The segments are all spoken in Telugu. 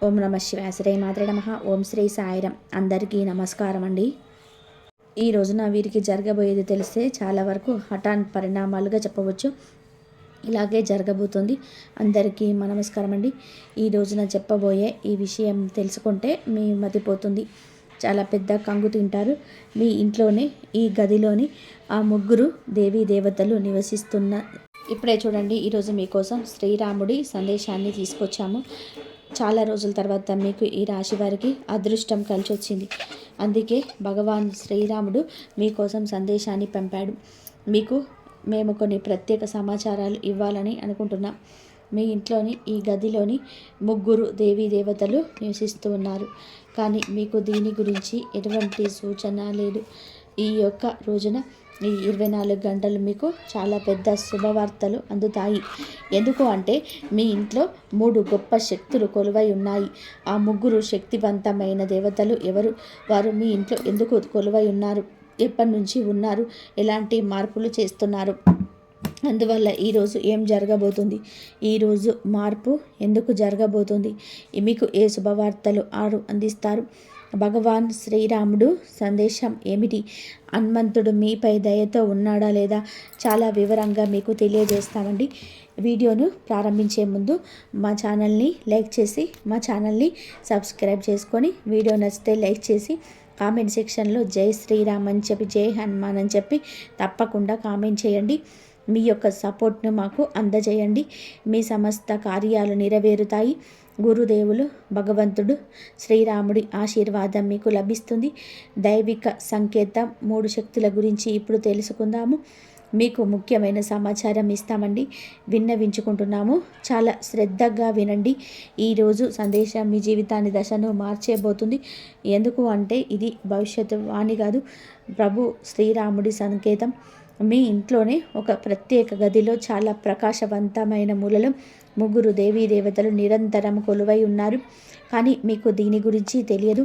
ఓం నమ శివాయ. శ్రీ మాత్రే నమః. ఓం శ్రీ సాయిరం. అందరికీ నమస్కారం అండి. ఈ రోజున వీరికి జరగబోయేది తెలిస్తే చాలా వరకు హఠాన్ పరిణామాలుగా చెప్పవచ్చు. ఇలాగే జరగబోతుంది. అందరికీ నమస్కారం అండి. ఈ రోజున చెప్పబోయే ఈ విషయం తెలుసుకుంటే మీ మతిపోతుంది. చాలా పెద్ద కంగు తింటారు. మీ ఇంట్లోనే ఈ గదిలోని ఆ ముగ్గురు దేవీ దేవతలు నివసిస్తున్న ఇప్పుడే చూడండి. ఈరోజు మీకోసం శ్రీరాముడి సందేశాన్ని తీసుకొచ్చాము. చాలా రోజుల తర్వాత మీకు ఈ రాశి వారికి అదృష్టం కలిసి వచ్చింది. అందుకే భగవాన్ శ్రీరాముడు మీకోసం సందేశాన్ని పంపాడు. మీకు మేము కొన్ని ప్రత్యేక సమాచారాలు ఇవ్వాలని అనుకుంటున్నాం. మీ ఇంట్లోని ఈ గదిలోని ముగ్గురు దేవీ దేవతలు నివసిస్తూ ఉన్నారు. కానీ మీకు దీని గురించి ఎటువంటి సూచన లేదు. ఈ యొక్క రోజున ఈ 24 గంటలు మీకు చాలా పెద్ద శుభవార్తలు అందుతాయి. ఎందుకు అంటే మీ ఇంట్లో 3 గొప్ప శక్తులు కొలువై ఉన్నాయి. ఆ ముగ్గురు శక్తివంతమైన దేవతలు ఎవరు? వారు మీ ఇంట్లో ఎందుకు కొలువై ఉన్నారు? ఎప్పటి నుంచి ఉన్నారు? ఎలాంటి మార్పులు చేస్తున్నారు? అందువల్ల ఈరోజు ఏం జరగబోతుంది? ఈరోజు మార్పు ఎందుకు జరగబోతుంది? మీకు ఏ శుభవార్తలు అందిస్తారు? భగవాన్ శ్రీరాముడు సందేశం ఏమిటి? హనుమంతుడు మీపై దయతో ఉన్నాడా లేదా? చాలా వివరంగా మీకు తెలియజేస్తామండి. వీడియోను ప్రారంభించే ముందు మా ఛానల్ని లైక్ చేసి మా ఛానల్ని సబ్స్క్రైబ్ చేసుకొని, వీడియో నచ్చితే లైక్ చేసి కామెంట్ సెక్షన్లో జై శ్రీరామ్ అని చెప్పి, జై హనుమాన్ అని చెప్పి తప్పకుండా కామెంట్ చేయండి. మీ యొక్క సపోర్ట్ను మాకు అందజేయండి. మీ సమస్త కార్యాలు నెరవేరుతాయి. గురుదేవులు భగవంతుడు శ్రీరాముడి ఆశీర్వాదం మీకు లభిస్తుంది. దైవిక సంకేతం 3 శక్తుల గురించి ఇప్పుడు తెలుసుకుందాము. మీకు ముఖ్యమైన సమాచారం ఇస్తామండి. విన్నవించుకుంటున్నాము. చాలా శ్రద్ధగా వినండి. ఈరోజు సందేశం మీ జీవితాన్ని దశను మార్చేబోతుంది. ఎందుకు అంటే ఇది భవిష్యత్తు వాణి కాదు, ప్రభు శ్రీరాముడి సంకేతం. మీ ఇంట్లోనే ఒక ప్రత్యేక గదిలో చాలా ప్రకాశవంతమైన మూలలో ముగ్గురు దేవీ దేవతలు నిరంతరం కొలువై ఉన్నారు. కానీ మీకు దీని గురించి తెలియదు.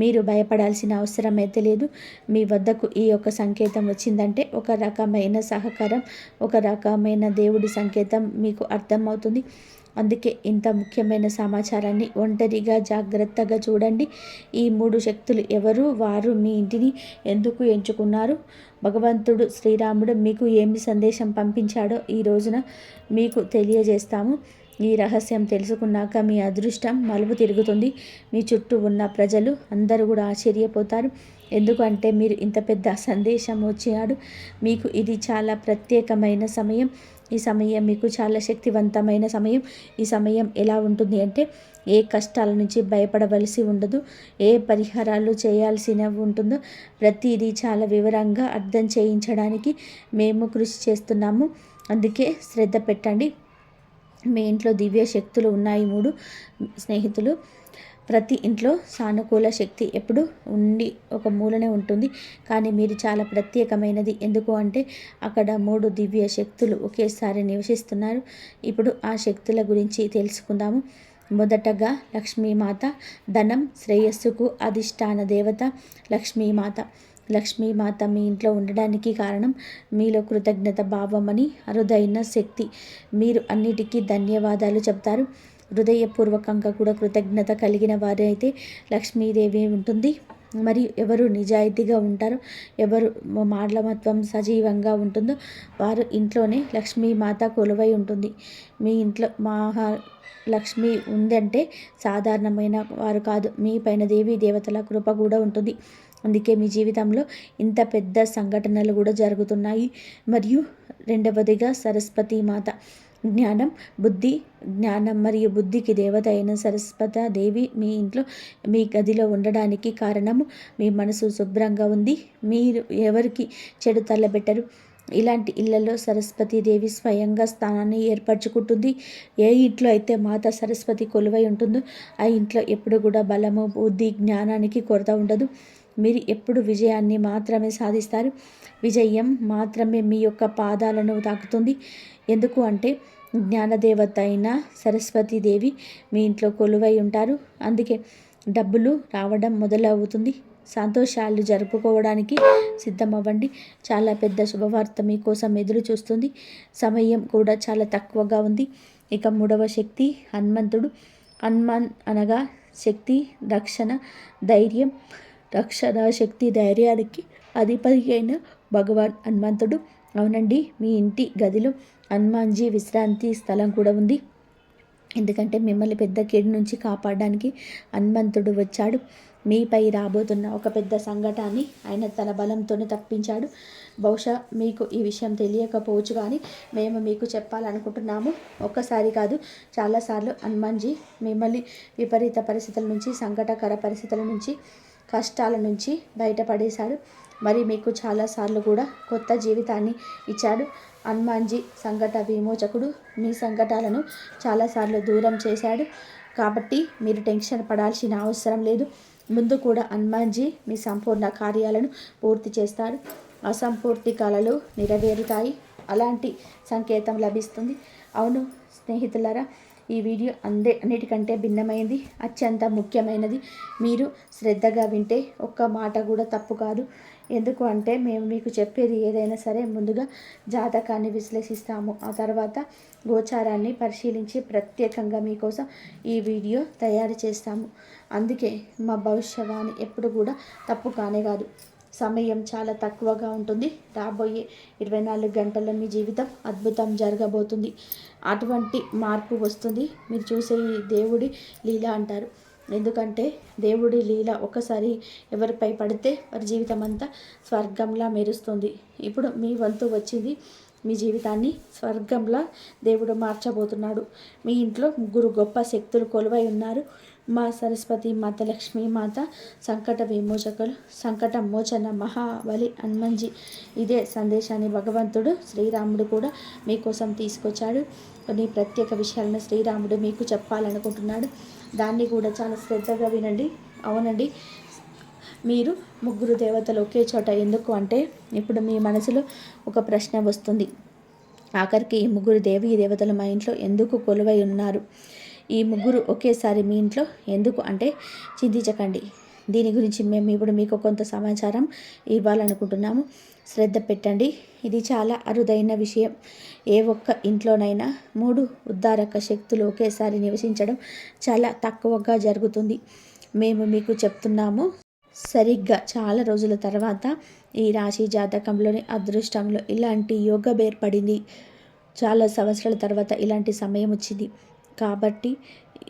మీరు భయపడాల్సిన అవసరం అయితే లేదు. మీ వద్దకు ఈ యొక్క సంకేతం వచ్చిందంటే ఒక రకమైన సహకారం, ఒక రకమైన దేవుడి సంకేతం మీకు అర్థమవుతుంది. అందుకే ఇంత ముఖ్యమైన సమాచారాన్ని ఒంటరిగా జాగ్రత్తగా చూడండి. ఈ 3 శక్తులు ఎవరు? వారు మీ ఇంటిని ఎందుకు ఎంచుకున్నారు? భగవంతుడు శ్రీరాముడు మీకు ఏమి సందేశం పంపించాడో ఈ రోజున మీకు తెలియజేస్తాము. ఈ రహస్యం తెలుసుకున్నాక మీ అదృష్టం మలుపు తిరుగుతుంది. మీ చుట్టూ ఉన్న ప్రజలు అందరూ కూడా ఆశ్చర్యపోతారు. ఎందుకంటే మీరు ఇంత పెద్ద సందేశం వచ్చాడు. మీకు ఇది చాలా ప్రత్యేకమైన సమయం. ఈ సమయం మీకు చాలా శక్తివంతమైన సమయం. ఈ సమయం ఎలా ఉంటుంది అంటే ఏ కష్టాల నుంచి భయపడవలసి ఉండదు. ఏ పరిహారాలు చేయాల్సిన ఉంటుందో ప్రతిదీ చాలా వివరంగా అర్థం చేయించడానికి మేము కృషి చేస్తున్నాము. అందుకే శ్రద్ధ పెట్టండి. మీ ఇంట్లో దివ్య శక్తులు ఉన్నాయి. 3 స్నేహితులు. ప్రతి ఇంట్లో సానుకూల శక్తి ఎప్పుడు ఉండి ఒక మూలనే ఉంటుంది. కానీ మీరు చాలా ప్రత్యేకమైనది. ఎందుకు అంటే అక్కడ 3 దివ్య శక్తులు ఒకేసారి నివసిస్తున్నారు. ఇప్పుడు ఆ శక్తుల గురించి తెలుసుకుందాము. మొదటగా లక్ష్మీమాత, ధనం శ్రేయస్సుకు అధిష్టాన దేవత లక్ష్మీమాత. లక్ష్మీమాత మీ ఇంట్లో ఉండడానికి కారణం మీలో కృతజ్ఞత భావం అని అరుదైన శక్తి. మీరు అన్నిటికీ ధన్యవాదాలు చెప్తారు. హృదయపూర్వకంగా కూడా కృతజ్ఞత కలిగిన వారైతే లక్ష్మీదేవి ఉంటుంది. మరియు ఎవరు నిజాయితీగా ఉంటారో, ఎవరు మాటలమత్వం సజీవంగా ఉంటుందో వారు ఇంట్లోనే లక్ష్మీమాత కొలువై ఉంటుంది. మీ ఇంట్లో లక్ష్మి ఉందంటే సాధారణమైన వారు కాదు. మీ పైన దేవీ దేవతల కృప కూడా ఉంటుంది. అందుకే మీ జీవితంలో ఇంత పెద్ద సంఘటనలు కూడా జరుగుతున్నాయి. మరియు రెండవదిగా సరస్వతి మాత. జ్ఞానం, బుద్ధి, జ్ఞానం మరియు బుద్ధికి దేవత అయిన సరస్వతి దేవి మీ ఇంట్లో మీ గదిలో ఉండడానికి కారణము మీ మనసు శుభ్రంగా ఉంది. మీరు ఎవరికి చెడు తల్లబెట్టరు. ఇలాంటి ఇళ్లలో సరస్వతీదేవి స్వయంగా స్థానాన్ని ఏర్పరచుకుంటుంది. ఏ ఇంట్లో అయితే మాత సరస్వతి కొలువై ఉంటుందో ఆ ఇంట్లో ఎప్పుడు కూడా బలము, బుద్ధి, జ్ఞానానికి కొరత ఉండదు. మీరు ఎప్పుడు విజయాన్ని మాత్రమే సాధిస్తారు. విజయం మాత్రమే మీ యొక్క పాదాలను తాకుతుంది. ఎందుకు అంటే జ్ఞానదేవత అయిన సరస్వతీదేవి మీ ఇంట్లో కొలువై ఉంటారు. అందుకే డబ్బులు రావడం మొదలవుతుంది. సంతోషాలు జరుపుకోవడానికి సిద్ధమవ్వండి. చాలా పెద్ద శుభవార్త మీకోసం ఎదురు చూస్తుంది. సమయం కూడా చాలా తక్కువగా ఉంది. ఇక 3వ శక్తి హనుమంతుడు. హనుమాన్ అనగా శక్తి, రక్షణ, ధైర్యం. రక్షణ, శక్తి, ధైర్యానికి అధిపతి అయిన భగవాన్ హనుమంతుడు. అవునండి, మీ ఇంటి గదిలో హనుమాన్జీ విశ్రాంతి స్థలం కూడా ఉంది. ఎందుకంటే మిమ్మల్ని పెద్ద కీడు నుంచి కాపాడడానికి హనుమంతుడు వచ్చాడు. మీపై రాబోతున్న ఒక పెద్ద సంఘటనని ఆయన తన బలంతోనే తప్పించాడు. బహుశా మీకు ఈ విషయం తెలియకపోవచ్చు, కానీ మేము మీకు చెప్పాలనుకుంటున్నాము. ఒక్కసారి కాదు, చాలాసార్లు హనుమాన్జీ మిమ్మల్ని విపరీత పరిస్థితుల నుంచి, సంకటకర పరిస్థితుల నుంచి, కష్టాల నుంచి బయటపడేశాడు. మరి మీకు చాలాసార్లు కూడా కొత్త జీవితాన్ని ఇచ్చాడు. హనుమాన్జీ సంకట విమోచకుడు. మీ సంకటాలను చాలాసార్లు దూరం చేశాడు. కాబట్టి మీరు టెన్షన్ పడాల్సిన అవసరం లేదు. ముందు కూడా హనుమాన్జీ మీ సంపూర్ణ కార్యాలను పూర్తి చేస్తాడు. అసంపూర్తి కళలు నెరవేరుతాయి. అలాంటి సంకేతం లభిస్తుంది. అవును స్నేహితులారా, ఈ వీడియో అన్నిటికంటే భిన్నమైనది, అత్యంత ముఖ్యమైనది. మీరు శ్రద్ధగా వింటే ఒక్క మాట కూడా తప్పు కాదు. ఎందుకు అంటే మేము మీకు చెప్పేది ఏదైనా సరే ముందుగా జాతకాన్ని విశ్లేషిస్తాము. ఆ తర్వాత గోచారాన్ని పరిశీలించి ప్రత్యేకంగా మీకోసం ఈ వీడియో తయారు చేస్తాము. అందుకే మా భవిష్యవాణి ఎప్పుడు కూడా తప్పు కానే కాదు. సమయం చాలా తక్కువగా ఉంటుంది. రాబోయే 24 గంటల్లో మీ జీవితం అద్భుతం జరగబోతుంది. అటువంటి మార్పు వస్తుంది. మీరు చూసే ఈ దేవుడి లీల అంటారు. ఎందుకంటే దేవుడి లీల ఒకసారి ఎవరిపై పడితే వారి జీవితం అంతా స్వర్గంలా మెరుస్తుంది. ఇప్పుడు మీ వంతు వచ్చింది. మీ జీవితాన్ని స్వర్గంలా దేవుడు మార్చబోతున్నాడు. మీ ఇంట్లో 3 గొప్ప శక్తులు కొలువై ఉన్నారు. మా సరస్వతి మాత, లక్ష్మీ మాత, సంకట విమోచకులు, సంకట మోచన మహాబలి హనుమాన్జీ. ఇదే సందేశాన్ని భగవంతుడు శ్రీరాముడు కూడా మీకోసం తీసుకొచ్చాడు. కొన్ని ప్రత్యేక విషయాలను శ్రీరాముడు మీకు చెప్పాలనుకుంటున్నాడు. దాన్ని కూడా చాలా శ్రద్ధగా వినండి. అవునండి, మీరు 3 దేవతలు ఒకే చోట ఎందుకు అంటే, ఇప్పుడు మీ మనసులో ఒక ప్రశ్న వస్తుంది. ఆఖరికి ఈ 3 దేవీ దేవతలు మా ఇంట్లో ఎందుకు కొలువై ఉన్నారు? ఈ 3 ఒకేసారి మీ ఇంట్లో ఎందుకు అంటే, చింతించకండి. దీని గురించి మేము ఇప్పుడు మీకు కొంత సమాచారం ఇవ్వాలనుకుంటున్నాము. శ్రద్ధ పెట్టండి. ఇది చాలా అరుదైన విషయం. ఏ ఒక్క ఇంట్లోనైనా 3 ఉద్ధారక శక్తులు ఒకేసారి నివసించడం చాలా తక్కువగా జరుగుతుంది. మేము మీకు చెప్తున్నాము. సరిగ్గా చాలా రోజుల తర్వాత ఈ రాశి జాతకంలోని అదృష్టంలో ఇలాంటి యోగం ఏర్పడింది. చాలా సంవత్సరాల తర్వాత ఇలాంటి సమయం వచ్చింది. కాబట్టి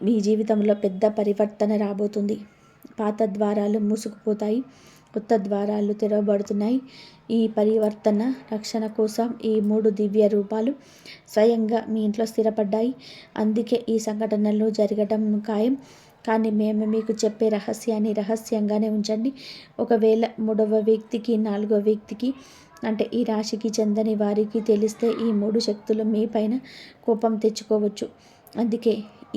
మీ జీవితంలో పెద్ద పరివర్తన రాబోతుంది. పాత ద్వారాలు మూసుకుపోతాయి, కొత్త ద్వారాలు తెరవబడుతున్నాయి. ఈ పరివర్తన రక్షణ కోసం ఈ 3 దివ్య రూపాలు స్వయంగా మీ ఇంట్లో స్థిరపడ్డాయి. అందుకే ఈ సంఘటనలు జరగడం ఖాయం. కానీ మేము మీకు చెప్పే రహస్యాన్ని రహస్యంగానే ఉంచండి. ఒకవేళ 3వ వ్యక్తికి, 4వ వ్యక్తికి అంటే ఈ రాశికి చెందని వారికి తెలిస్తే ఈ 3 శక్తులు మీ పైన కోపం తెచ్చుకోవచ్చు. అందుకే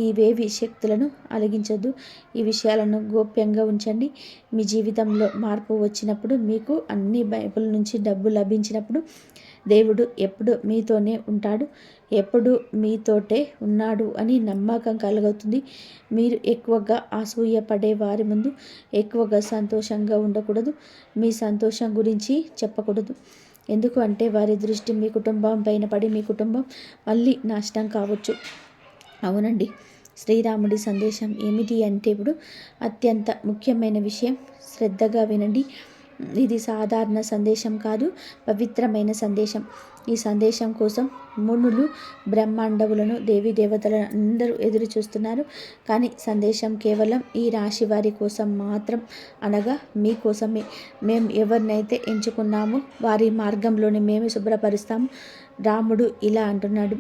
ఇవేవి శక్తులను అలిగించొద్దు. ఈ విషయాలను గోప్యంగా ఉంచండి. మీ జీవితంలో మార్పు వచ్చినప్పుడు, మీకు అన్ని వైపుల నుంచి డబ్బు లభించినప్పుడు దేవుడు ఎప్పుడు మీతోనే ఉంటాడు, ఎప్పుడు మీతోటే ఉన్నాడు అని నమ్మకం కలుగుతుంది. మీరు ఎక్కువగా అసూయపడే వారి ముందు ఎక్కువగా సంతోషంగా ఉండకూడదు. మీ సంతోషం గురించి చెప్పకూడదు. ఎందుకు అంటే వారి దృష్టి మీ కుటుంబం పైన పడి మీ కుటుంబం మళ్ళీ నాశనం కావచ్చు. అవునండి, శ్రీరాముడి సందేశం ఏమిటి అంటే ఇప్పుడు అత్యంత ముఖ్యమైన విషయం. శ్రద్ధగా వినండి. ఇది సాధారణ సందేశం కాదు, పవిత్రమైన సందేశం. ఈ సందేశం కోసం మునులు, బ్రహ్మాండవులను, దేవీ దేవతలను అందరూ ఎదురు చూస్తున్నారు. కానీ సందేశం కేవలం ఈ రాశి వారి కోసం మాత్రం, అనగా మీకోసమే. మేము ఎవరినైతే ఎంచుకున్నామో వారి మార్గంలోనే మేము శుభ్రపరుస్తాము. రాముడు ఇలా అంటున్నాడు,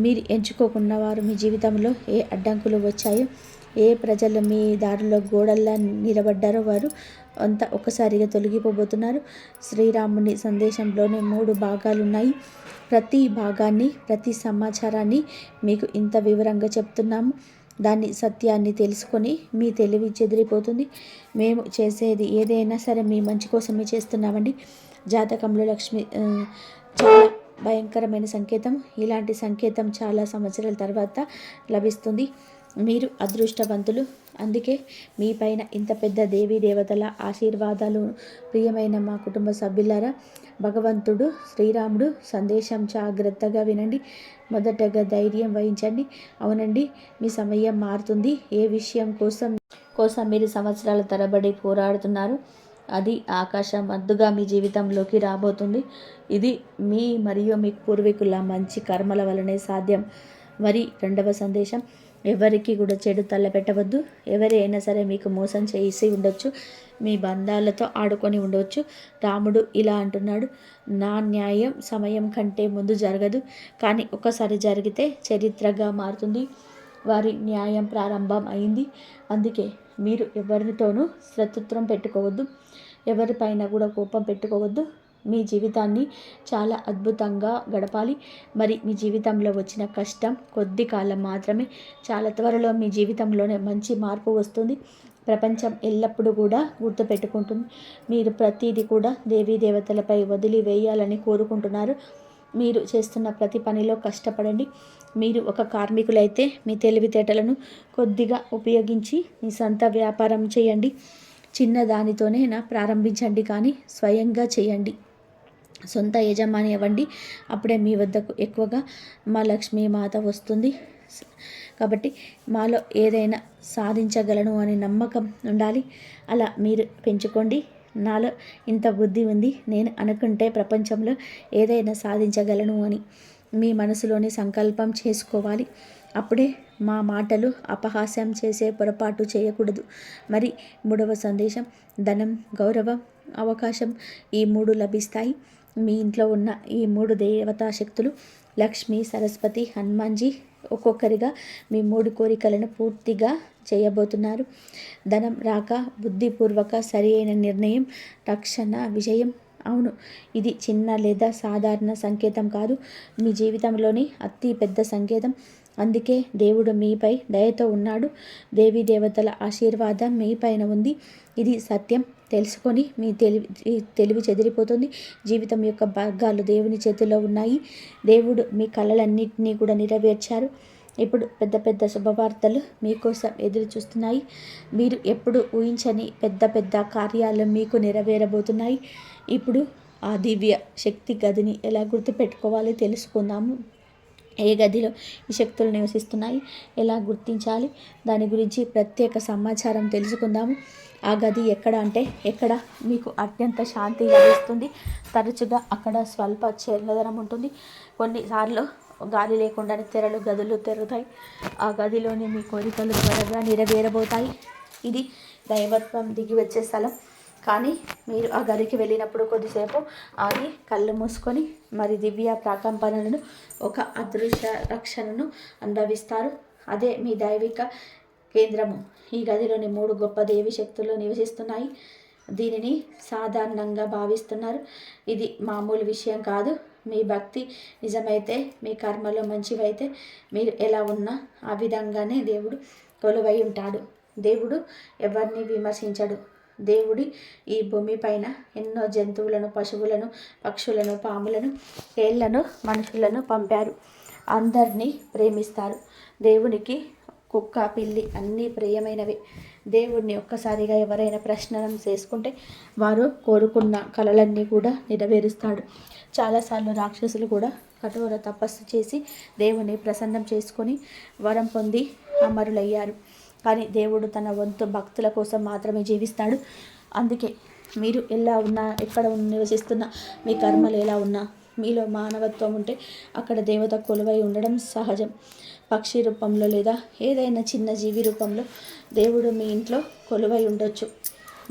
మీరు ఎంచుకోకున్న వారు మీ జీవితంలో ఏ అడ్డంకులు వచ్చాయో, ఏ ప్రజలు మీ దారిలో గోడల్లా నిలబడ్డారో వారు అంతా ఒక్కసారిగా తొలగిపోబోతున్నారు. శ్రీరాముని సందేశంలోనే 3 భాగాలు ఉన్నాయి. ప్రతి భాగాన్ని, ప్రతి సమాచారాన్ని మీకు ఇంత వివరంగా చెప్తున్నాము. దాన్ని సత్యాన్ని తెలుసుకొని మీ తెలివి చెదిరిపోతుంది. మేము చేసేది ఏదైనా సరే మీ మంచి కోసమే చేస్తున్నామండి. జాతకంలో లక్ష్మి చాలా భయంకరమైన సంకేతం. ఇలాంటి సంకేతం చాలా సంవత్సరాల తర్వాత లభిస్తుంది. మీరు అదృష్టవంతులు. అందుకే మీ పైన ఇంత పెద్ద దేవీ దేవతల ఆశీర్వాదాలు. ప్రియమైన మా కుటుంబ సభ్యులారా, భగవంతుడు శ్రీరాముడు సందేశం జాగ్రత్తగా వినండి. మొదటగా ధైర్యం వహించండి. అవునండి, మీ సమయం మారుతుంది. ఏ విషయం కోసం మీరు సంవత్సరాల తరబడి పోరాడుతున్నారు, అది ఆకాశం అద్దుగా మీ జీవితంలోకి రాబోతుంది. ఇది మీ మరియు మీ పూర్వీకుల మంచి కర్మల వలనే సాధ్యం. మరి రెండవ సందేశం, ఎవరికి కూడా చెడు తలపెట్టవద్దు. ఎవరి అయినా సరే మీకు మోసం చేసి ఉండొచ్చు, మీ బంధాలతో ఆడుకొని ఉండవచ్చు. రాముడు ఇలా అంటున్నాడు, నా న్యాయం సమయం కంటే ముందు జరగదు, కానీ ఒకసారి జరిగితే చరిత్రగా మారుతుంది. వారి న్యాయం ప్రారంభం అయింది. అందుకే మీరు ఎవరితోనూ శత్రుత్వం పెట్టుకోవద్దు, ఎవరిపైన కూడా కోపం పెట్టుకోవద్దు. మీ జీవితాన్ని చాలా అద్భుతంగా గడపాలి. మరి మీ జీవితంలో వచ్చిన కష్టం కొద్ది కాలం మాత్రమే. చాలా త్వరలో మీ జీవితంలోనే మంచి మార్పు వస్తుంది. ప్రపంచం ఎల్లప్పుడూ కూడా గుర్తుపెట్టుకుంటుంది, మీరు ప్రతిదీ కూడా దేవీ దేవతలపై వదిలివేయాలని కోరుకుంటున్నారు. మీరు చేస్తున్న ప్రతి పనిలో కష్టపడండి. మీరు ఒక కార్మికులైతే మీ తెలివితేటలను కొద్దిగా ఉపయోగించి మీ సొంత వ్యాపారం చేయండి. చిన్న దానితోనే ప్రారంభించండి, కానీ స్వయంగా చేయండి. సొంత యజమాని అవ్వండి. అప్పుడే మీ వద్దకు ఎక్కువగా మా లక్ష్మీ మాత వస్తుంది. కాబట్టి మాలో ఏదైనా సాధించగలను అనే నమ్మకం ఉండాలి. అలా మీరు పెంచుకోండి. నాలో ఇంత బుద్ధి ఉంది, నేను అనుకుంటే ప్రపంచంలో ఏదైనా సాధించగలను అని మీ మనసులోని సంకల్పం చేసుకోవాలి. అప్పుడే మా మాటలు అపహాస్యం చేసే పొరపాటు చేయకూడదు. మరి మూడవ సందేశం, ధనం, గౌరవం, అవకాశం, ఈ మూడు లభిస్తాయి. మీ ఇంట్లో ఉన్న ఈ మూడు దేవతా శక్తులు లక్ష్మి, సరస్వతి, హనుమాన్జీ ఒక్కొక్కరిగా మీ మూడు కోరికలను పూర్తిగా చేయబోతున్నారు. ధనం రాక, బుద్ధిపూర్వక సరి అయిన నిర్ణయం, రక్షణ, విజయం. అవును, ఇది చిన్న లేదా సాధారణ సంకేతం కాదు, మీ జీవితంలోని అతి పెద్ద సంకేతం. అందుకే దేవుడు మీపై దయతో ఉన్నాడు. దేవీ దేవతల ఆశీర్వాదం మీ పైన ఉంది. ఇది సత్యం తెలుసుకొని మీ తెలివి చెదిరిపోతుంది. జీవితం యొక్క భాగాలు దేవుని చేతిలో ఉన్నాయి. దేవుడు మీ కలలన్నింటినీ కూడా నెరవేర్చారు. ఇప్పుడు పెద్ద పెద్ద శుభవార్తలు మీకోసం ఎదురు చూస్తున్నాయి. మీరు ఎప్పుడు ఊహించని పెద్ద పెద్ద కార్యాలు మీకు నెరవేరబోతున్నాయి. ఇప్పుడు ఆ దివ్య శక్తి గదిని ఎలా గుర్తుపెట్టుకోవాలో తెలుసుకుందాము. ఏ గదిలో ఈ శక్తులు నివసిస్తున్నాయి, ఎలా గుర్తించాలి, దాని గురించి ప్రత్యేక సమాచారం తెలుసుకుందాము. ఆ గది ఎక్కడ అంటే ఎక్కడ మీకు అత్యంత శాంతి లభిస్తుంది. తరచుగా అక్కడ స్వల్ప చల్లదనం ఉంటుంది. కొన్నిసార్లు గాలి లేకుండానే గదులు తెరుతాయి. ఆ గదిలోని మీ కోరికలు త్వరగా నెరవేరబోతాయి. ఇది దైవత్వం దిగి వచ్చే స్థలం. కానీ మీరు ఆ గదికి వెళ్ళినప్పుడు కొద్దిసేపు ఆగి కళ్ళు మూసుకొని మరి దివ్య ప్రకంపనలను, ఒక అదృశ్య రక్షణను అనుభవిస్తారు. అదే మీ దైవిక కేంద్రము. ఈ గదిలోని మూడు గొప్ప దేవి శక్తులు నివసిస్తున్నాయి. దీనిని సాధారణంగా భావిస్తున్నారు. ఇది మామూలు విషయం కాదు. మీ భక్తి నిజమైతే, మీ కర్మలు మంచివైతే, మీరు ఎలా ఉన్నా ఆ విధంగానే దేవుడు కొలువై ఉంటాడు. దేవుడు ఎవరిని విమర్శించడు. దేవుడి ఈ భూమిపైన ఎన్నో జంతువులను, పశువులను, పక్షులను, పాములను, తేళ్లను, మనుషులను పంపారు. అందరినీ ప్రేమిస్తారు. దేవునికి కుక్క, పిల్లి అన్నీ ప్రియమైనవి. దేవుడిని ఒక్కసారిగా ఎవరైనా ప్రశ్న చేసుకుంటే వారు కోరుకున్న కలలన్నీ కూడా నెరవేరుస్తాడు. చాలాసార్లు రాక్షసులు కూడా కఠోర తపస్సు చేసి దేవుని ప్రసన్నం చేసుకొని వరం పొంది అమరులయ్యారు. కానీ దేవుడు తన వంతు భక్తుల కోసం మాత్రమే జీవిస్తాడు. అందుకే మీరు ఎలా ఉన్నా, ఎక్కడ నివసిస్తున్నా, మీ కర్మలు ఎలా ఉన్నా, మీలో మానవత్వం ఉంటే అక్కడ దేవత కొలువై ఉండడం సహజం. పక్షి రూపంలో లేదా ఏదైనా చిన్న జీవి రూపంలో దేవుడు మీ ఇంట్లో కొలువై ఉండొచ్చు.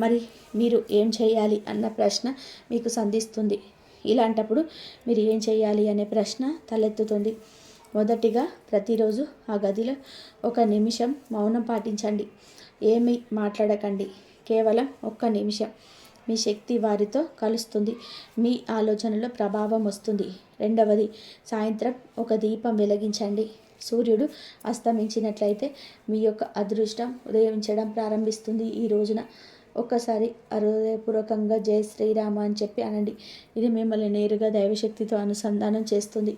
మరి మీరు ఏం చేయాలి అన్న ప్రశ్న మీకు సంధిస్తుంది. ఇలాంటప్పుడు మీరు ఏం చేయాలి అనే ప్రశ్న తలెత్తుతుంది. మొదటిగా ప్రతిరోజు ఆ గదిలో 1 నిమిషం మౌనం పాటించండి. ఏమీ మాట్లాడకండి. కేవలం 1 నిమిషం. మీ శక్తి వారితో కలుస్తుంది. మీ ఆలోచనలో ప్రభావం వస్తుంది. రెండవది, సాయంత్రం 1 దీపం వెలిగించండి. సూర్యుడు అస్తమించినట్లయితే మీ యొక్క అదృష్టం ఉదయించడం ప్రారంభిస్తుంది. ఈ రోజున ఒక్కసారి హృదయపూర్వకంగా జై శ్రీరామ అని చెప్పి అనండి. ఇది మిమ్మల్ని నేరుగా దైవశక్తితో అనుసంధానం చేస్తుంది.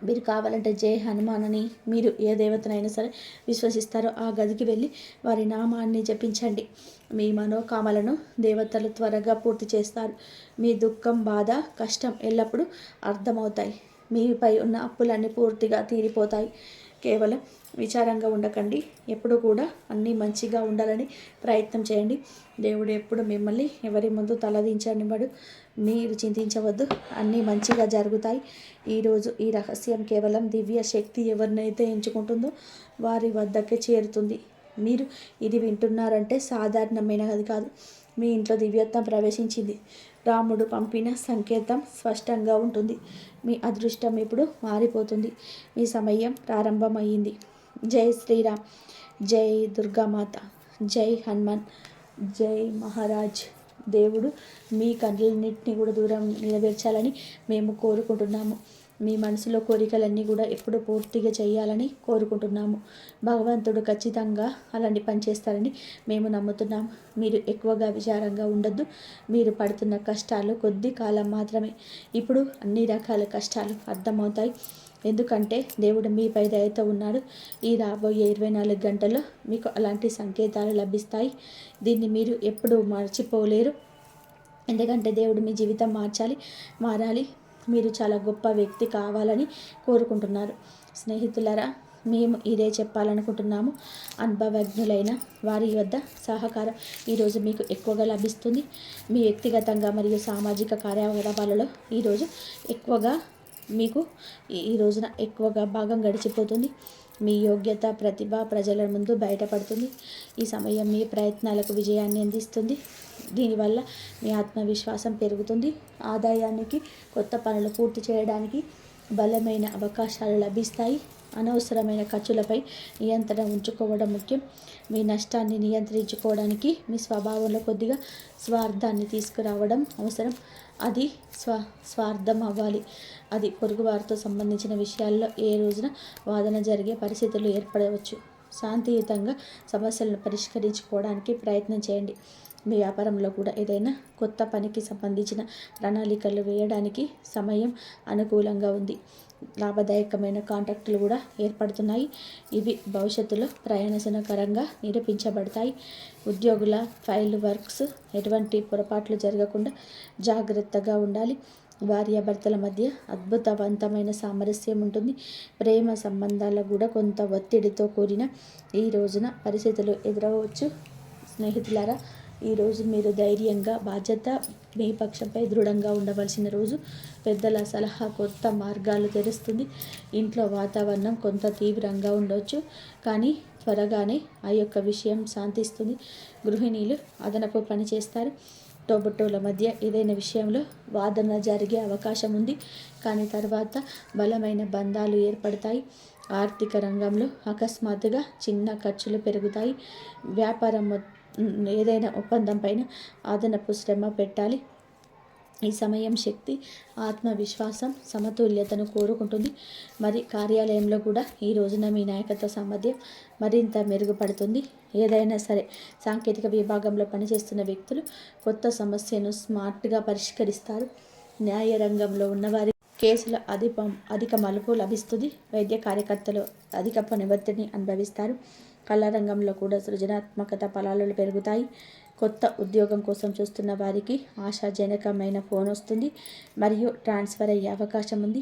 మీరు కావాలంటే జై హనుమాన్ అని మీరు ఏ దేవతనైనా సరే విశ్వసిస్తారో ఆ గదికి వెళ్ళి వారి నామాన్ని జపించండి. మీ మనోకామలను దేవతలు త్వరగా పూర్తి చేస్తారు. మీ దుఃఖం, బాధ, కష్టం ఎల్లప్పుడూ అర్థమవుతాయి. మీపై ఉన్న అప్పులన్నీ పూర్తిగా తీరిపోతాయి. కేవలం విచారంగా ఉండకండి. ఎప్పుడు కూడా అన్నీ మంచిగా ఉండాలని ప్రయత్నం చేయండి. దేవుడు ఎప్పుడు మిమ్మల్ని ఎవరి ముందు తలదించనివ్వడు. మీరు చింతించవద్దు, అన్నీ మంచిగా జరుగుతాయి. ఈరోజు ఈ రహస్యం కేవలం దివ్య శక్తి ఎవరినైతే ఎంచుకుంటుందో వారి వద్దకే చేరుతుంది. మీరు ఇది వింటున్నారంటే సాధారణమైనది కాదు. మీ ఇంట్లో దివ్యత్వం ప్రవేశించింది. రాముడు పంపిన సంకేతం స్పష్టంగా ఉంటుంది. మీ అదృష్టం ఇప్పుడు మారిపోతుంది. మీ సమయం ప్రారంభమైంది. జై శ్రీరామ్, జై దుర్గామాత, జై హనుమాన్, జై మహారాజ్. దేవుడు మీ కన్నులన్నింటినీ కూడా దూరం నెరవేర్చాలని మేము కోరుకుంటున్నాము. మీ మనసులో కోరికలన్నీ కూడా ఎప్పుడు పూర్తిగా చేయాలని కోరుకుంటున్నాము. భగవంతుడు ఖచ్చితంగా అలాంటి పని చేస్తారని మేము నమ్ముతున్నాము. మీరు ఎక్కువగా విచారంగా ఉండొద్దు. మీరు పడుతున్న కష్టాలు కొద్ది కాలం మాత్రమే. ఇప్పుడు అన్ని రకాల కష్టాలు అర్థమవుతాయి. ఎందుకంటే దేవుడు మీపై దయతో ఉన్నాడు. ఈ రాబోయే 24 గంటల్లో మీకు అలాంటి సంకేతాలు లభిస్తాయి. దీన్ని మీరు ఎప్పుడూ మర్చిపోలేరు. ఎందుకంటే దేవుడు మీ జీవితం మారాలి. మీరు చాలా గొప్ప వ్యక్తి కావాలని కోరుకుంటున్నారు. స్నేహితులారా, మేము ఇదే చెప్పాలనుకుంటున్నాము. అనుభవజ్ఞులైన వారి వద్ద సహకారం ఈరోజు మీకు ఎక్కువగా లభిస్తుంది. మీ వ్యక్తిగతంగా మరియు సామాజిక కార్యకలాపాలలో ఈరోజు ఎక్కువగా మీకు ఈ రోజున ఎక్కువగా భాగం గడిచిపోతుంది. మీ యోగ్యత, ప్రతిభ ప్రజల ముందు బయటపడుతుంది. ఈ సమయం మీ ప్రయత్నాలకు విజయాన్ని అందిస్తుంది. దీనివల్ల మీ ఆత్మవిశ్వాసం పెరుగుతుంది. ఆదాయానికి, కొత్త పనులు పూర్తి చేయడానికి బలమైన అవకాశాలు లభిస్తాయి. అనవసరమైన ఖర్చులపై నియంత్రణ ఉంచుకోవడం ముఖ్యం. మీ నష్టాన్ని నియంత్రించుకోవడానికి మీ స్వభావంలో కొద్దిగా స్వార్థాన్ని తీసుకురావడం అవసరం. అది స్వార్థం అవ్వాలి. అది పొరుగువారితో సంబంధించిన విషయాల్లో ఏ రోజున వాదన జరిగే పరిస్థితులు ఏర్పడవచ్చు. శాంతియుతంగా సమస్యలను పరిష్కరించుకోవడానికి ప్రయత్నం చేయండి. మీ వ్యాపారంలో కూడా ఏదైనా కొత్త పనికి సంబంధించిన ప్రణాళికలు వేయడానికి సమయం అనుకూలంగా ఉంది. లాభదాయకమైన కాంట్రాక్టులు కూడా ఏర్పడుతున్నాయి. ఇవి భవిష్యత్తులో ప్రయోజనకరంగా నిరూపించబడతాయి. ఉద్యోగుల ఫైల్ వర్క్స్ ఎటువంటి పొరపాట్లు జరగకుండా జాగ్రత్తగా ఉండాలి. భార్యాభర్తల మధ్య అద్భుతవంతమైన సామరస్యం ఉంటుంది. ప్రేమ సంబంధాల్లో కూడా కొంత ఒత్తిడితో కూడిన ఈ రోజున పరిస్థితులు ఎదురవచ్చు. స్నేహితులారా, ఈరోజు మీరు ధైర్యంగా, బాధ్యత మీ పక్షంపై దృఢంగా ఉండవలసిన రోజు. పెద్దల సలహా కొత్త మార్గాలు తెరుస్తుంది. ఇంట్లో వాతావరణం కొంత తీవ్రంగా ఉండవచ్చు, కానీ త్వరగానే ఆ యొక్క విషయం శాంతిస్తుంది. గృహిణీలు అదనపు పని చేస్తారు. తోబుట్టువుల మధ్య ఏదైనా విషయంలో వాదన జరిగే అవకాశం ఉంది, కానీ తర్వాత బలమైన బంధాలు ఏర్పడతాయి. ఆర్థిక రంగంలో అకస్మాత్తుగా చిన్న ఖర్చులు పెరుగుతాయి. వ్యాపారం ఏదైనా ఒప్పందం పైన అదనపు శ్రమ పెట్టాలి. ఈ సమయం శక్తి, ఆత్మవిశ్వాసం, సమతుల్యతను కోరుకుంటుంది. మరి కార్యాలయంలో కూడా ఈ రోజున మీ నాయకత్వ సామర్థ్యం మరింత మెరుగుపడుతుంది. ఏదైనా సరే సాంకేతిక విభాగంలో పనిచేస్తున్న వ్యక్తులు కొత్త సమస్యను స్మార్ట్గా పరిష్కరిస్తారు. న్యాయ రంగంలో ఉన్నవారి కేసుల అధిక మలుపు లభిస్తుంది. వైద్య కార్యకర్తలు అధిక పని ఒత్తిడిని అనుభవిస్తారు. కళా రంగంలో కూడా సృజనాత్మకత ఫలాలు పెరుగుతాయి. కొత్త ఉద్యోగం కోసం చూస్తున్న వారికి ఆశాజనకమైన ఫోన్ వస్తుంది మరియు ట్రాన్స్ఫర్ అయ్యే అవకాశం ఉంది.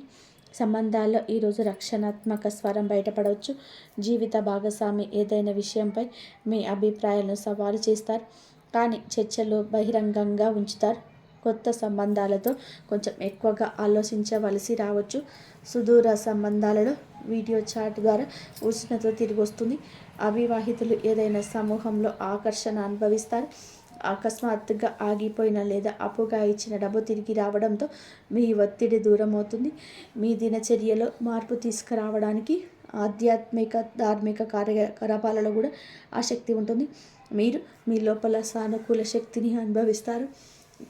సంబంధాల్లో ఈరోజు రక్షణాత్మక స్వరం బయటపడవచ్చు. జీవిత భాగస్వామి ఏదైనా విషయంపై మీ అభిప్రాయాలను సవాలు చేస్తారు, కానీ చర్చలు బహిరంగంగా ఉంచుతారు. కొత్త సంబంధాలతో కొంచెం ఎక్కువగా ఆలోచించవలసి రావచ్చు. సుదూర సంబంధాలలో వీడియో చాట్ ద్వారా ఉష్ణత తిరిగి వస్తుంది. అవివాహితులు ఏదైనా సమూహంలో ఆకర్షణ అనుభవిస్తారు. అకస్మాత్తుగా ఆగిపోయిన లేదా అప్పుగా ఇచ్చిన డబ్బు తిరిగి రావడంతో మీ ఒత్తిడి దూరం అవుతుంది. మీ దినచర్యలో మార్పు తీసుకురావడానికి ఆధ్యాత్మిక, ధార్మిక కార్యకలాపాలలో కూడా ఆసక్తి ఉంటుంది. మీరు మీ లోపల సానుకూల శక్తిని అనుభవిస్తారు.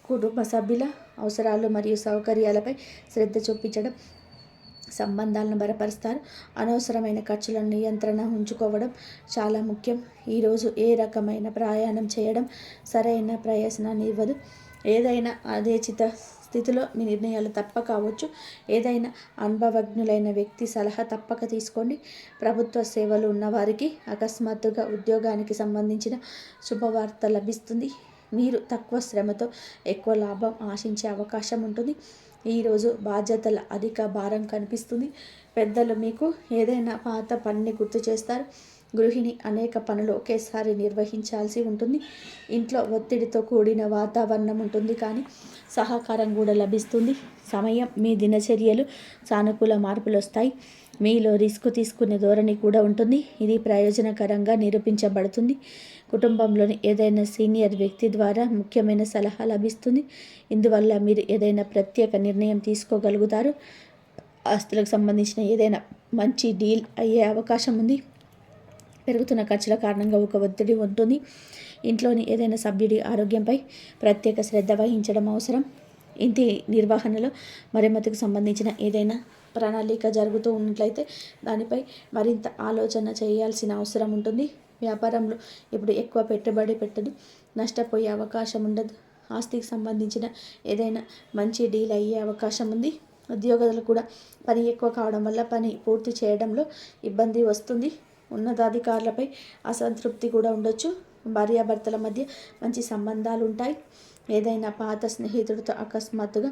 కుటుంబ సభ్యుల అవసరాలు మరియు సౌకర్యాలపై శ్రద్ధ చూపించడం సంబంధాలను బలపరుస్తారు. అనవసరమైన ఖర్చులను నియంత్రణ ఉంచుకోవడం చాలా ముఖ్యం. ఈరోజు ఏ రకమైన ప్రయాణం చేయడం సరైన ప్రయోజనాన్ని ఇవ్వదు. ఏదైనా అదేచిత స్థితిలో మీ నిర్ణయాలు తప్ప కావచ్చు. ఏదైనా అనుభవజ్ఞులైన వ్యక్తి సలహా తప్పక తీసుకోండి. ప్రభుత్వ సేవలు ఉన్నవారికి అకస్మాత్తుగా ఉద్యోగానికి సంబంధించిన శుభవార్త లభిస్తుంది. మీరు తక్కువ శ్రమతో ఎక్కువ లాభం ఆశించే అవకాశం ఉంటుంది. ఈరోజు బాధ్యతల అధిక భారం కనిపిస్తుంది. పెద్దలు మీకు ఏదైనా పాత పనిని గుర్తు చేస్తారు. గృహిణి అనేక పనులు ఒకేసారి నిర్వహించాల్సి ఉంటుంది. ఇంట్లో ఒత్తిడితో కూడిన వాతావరణం ఉంటుంది, కానీ సహకారం కూడా లభిస్తుంది. సమయం మీ దినచర్యలు సానుకూల మార్పులు వస్తాయి. మీలో రిస్క్ తీసుకునే ధోరణి కూడా ఉంటుంది. ఇది ప్రయోజనకరంగా నిరూపించబడుతుంది. కుటుంబంలోని ఏదైనా సీనియర్ వ్యక్తి ద్వారా ముఖ్యమైన సలహా లభిస్తుంది. ఇందువల్ల మీరు ఏదైనా ప్రత్యేక నిర్ణయం తీసుకోగలుగుతారు. ఆస్తులకు సంబంధించిన ఏదైనా మంచి డీల్ అయ్యే అవకాశం ఉంది. పెరుగుతున్న ఖర్చుల కారణంగా ఒక ఒత్తిడి ఉంటుంది. ఇంట్లోని ఏదైనా సభ్యుడి ఆరోగ్యంపై ప్రత్యేక శ్రద్ధ వహించడం అవసరం. ఇంటి నిర్వహణలో మరమ్మతుకు సంబంధించిన ఏదైనా ప్రణాళిక జరుగుతూ ఉన్నట్లయితే దానిపై మరింత ఆలోచన చేయాల్సిన అవసరం ఉంటుంది. వ్యాపారంలో ఇప్పుడు ఎక్కువ పెట్టుబడి పెట్టదు, నష్టపోయే అవకాశం ఉండదు. ఆస్తికి సంబంధించిన ఏదైనా మంచి డీల్ అయ్యే అవకాశం ఉంది. ఉద్యోగులు కూడా పని ఎక్కువ కావడం వల్ల పని పూర్తి చేయడంలో ఇబ్బంది వస్తుంది. ఉన్నతాధికారులపై అసంతృప్తి కూడా ఉండొచ్చు. భార్యాభర్తల మధ్య మంచి సంబంధాలు ఉంటాయి. ఏదైనా పాత స్నేహితుడితో అకస్మాత్తుగా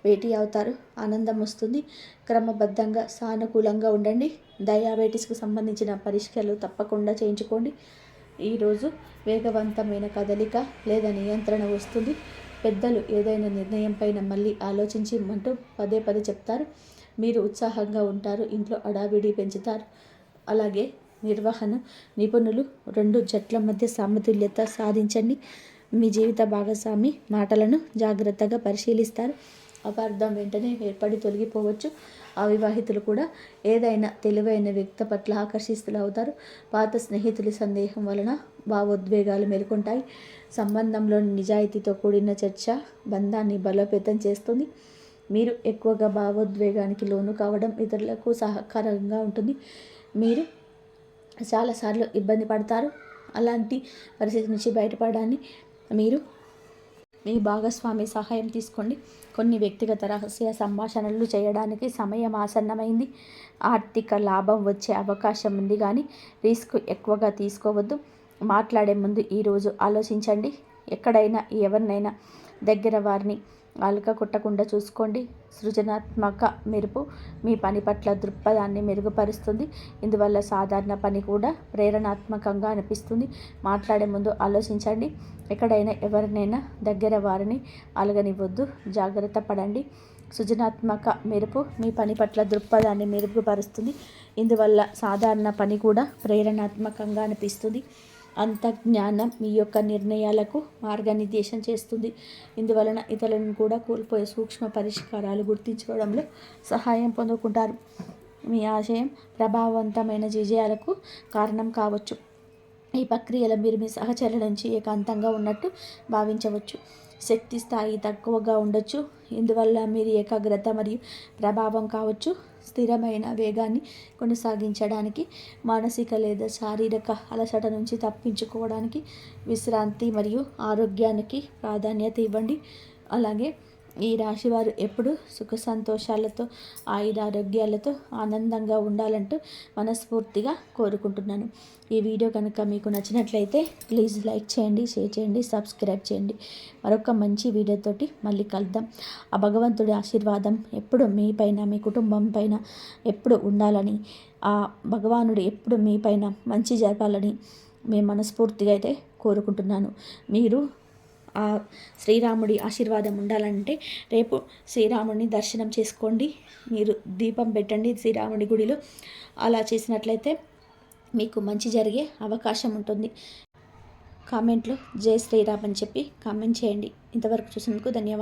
భేటీ అవుతారు, ఆనందం వస్తుంది. క్రమబద్ధంగా సానుకూలంగా ఉండండి. డయాబెటీస్కి సంబంధించిన పరీక్షలు తప్పకుండా చేయించుకోండి. ఈరోజు వేగవంతమైన కదలిక లేదా నియంత్రణ వస్తుంది. పెద్దలు ఏదైనా నిర్ణయం పైన మళ్ళీ ఆలోచించమంటూ పదే పదే చెప్తారు. మీరు ఉత్సాహంగా ఉంటారు, ఇంట్లో అడావిడి పెంచుతారు. అలాగే నిర్వహణ నిపుణులు 2 జట్ల మధ్య సమతుల్యత సాధించండి. మీ జీవిత భాగస్వామి మాటలను జాగ్రత్తగా పరిశీలిస్తారు. అపార్థం వెంటనే ఏర్పడి తొలగిపోవచ్చు. అవివాహితులు కూడా ఏదైనా తెలివైన వ్యక్తి పట్ల ఆకర్షితులవుతారు. పాత స్నేహితుల సందేహం వలన భావోద్వేగాలు మేల్కొంటాయి. సంబంధంలోని నిజాయితీతో కూడిన చర్చ బంధాన్ని బలోపేతం చేస్తుంది. మీరు ఎక్కువగా భావోద్వేగానికి లోను కావడం ఇతరులకు సహకారంగా ఉంటుంది. మీరు చాలాసార్లు ఇబ్బంది పడతారు. అలాంటి పరిస్థితి నుంచి బయటపడడానికి మీరు మీ భాగస్వామి సహాయం తీసుకోండి. కొన్ని వ్యక్తిగత రహస్య సంభాషణలు చేయడానికి సమయం ఆసన్నమైంది. ఆర్థిక లాభం వచ్చే అవకాశం ఉంది, కానీ రిస్క్ ఎక్కువగా తీసుకోవద్దు. మాట్లాడే ముందు ఈరోజు ఆలోచించండి. ఎక్కడైనా ఎవరినైనా దగ్గర వారిని అలక కొట్టకుండా చూసుకోండి. సృజనాత్మక మెరుపు మీ పని పట్ల దృక్పథాన్ని మెరుగుపరుస్తుంది. ఇందువల్ల సాధారణ పని కూడా ప్రేరణాత్మకంగా అనిపిస్తుంది. మాట్లాడే ముందు ఆలోచించండి. ఎక్కడైనా ఎవరినైనా దగ్గర వారిని అలగనివ్వద్దు, జాగ్రత్త పడండి. సృజనాత్మక మెరుపు మీ పని పట్ల దృక్పథాన్ని మెరుగుపరుస్తుంది. ఇందువల్ల సాధారణ పని కూడా ప్రేరణాత్మకంగా అనిపిస్తుంది. అంతర్జ్ఞానం మీ యొక్క నిర్ణయాలకు మార్గనిర్దేశం చేస్తుంది. ఇందువలన ఇతరులను కూడా కోల్పోయే సూక్ష్మ పరిష్కారాలు గుర్తించుకోవడంలో సహాయం పొందుకుంటారు. మీ ఆశయం ప్రభావవంతమైన విజయాలకు కారణం కావచ్చు. ఈ ప్రక్రియలో మీరు మీ సహచరుల నుంచి ఏకాంతంగా ఉన్నట్టు భావించవచ్చు. శక్తి స్థాయి తక్కువగా ఉండొచ్చు. ఇందువల్ల మీరు ఏకాగ్రత మరియు ప్రభావం కావచ్చు. స్థిరమైన వేగాన్ని కొనసాగించడానికి, మానసిక లేదా శారీరక అలసట నుంచి తప్పించుకోవడానికి విశ్రాంతి మరియు ఆరోగ్యానికి ప్రాధాన్యత ఇవ్వండి. అలాగే ఈ రాశివారు ఎప్పుడు సుఖ సంతోషాలతో, ఆయురారోగ్యాలతో ఆనందంగా ఉండాలంటూ మనస్ఫూర్తిగా కోరుకుంటున్నాను. ఈ వీడియో కనుక మీకు నచ్చినట్లయితే ప్లీజ్ లైక్ చేయండి, షేర్ చేయండి, సబ్స్క్రైబ్ చేయండి. మరొక మంచి వీడియోతోటి మళ్ళీ కలుద్దాం. ఆ భగవంతుడి ఆశీర్వాదం ఎప్పుడు మీ పైన, మీ కుటుంబం పైన ఎప్పుడు ఉండాలని, ఆ భగవానుడు ఎప్పుడు మీ పైన మంచి జరపాలని మేము మనస్ఫూర్తిగా అయితే కోరుకుంటున్నాను. మీరు ఆ శ్రీరాముడి ఆశీర్వాదం ఉండాలంటే రేపు శ్రీరాముడిని దర్శనం చేసుకోండి. మీరు దీపం పెట్టండి శ్రీరాముడి గుడిలో. అలా చేసినట్లయితే మీకు మంచి జరిగే అవకాశం ఉంటుంది. కామెంట్లో జై శ్రీరామ్ అని చెప్పి కామెంట్ చేయండి. ఇంతవరకు చూసినందుకు ధన్యవాదాలు.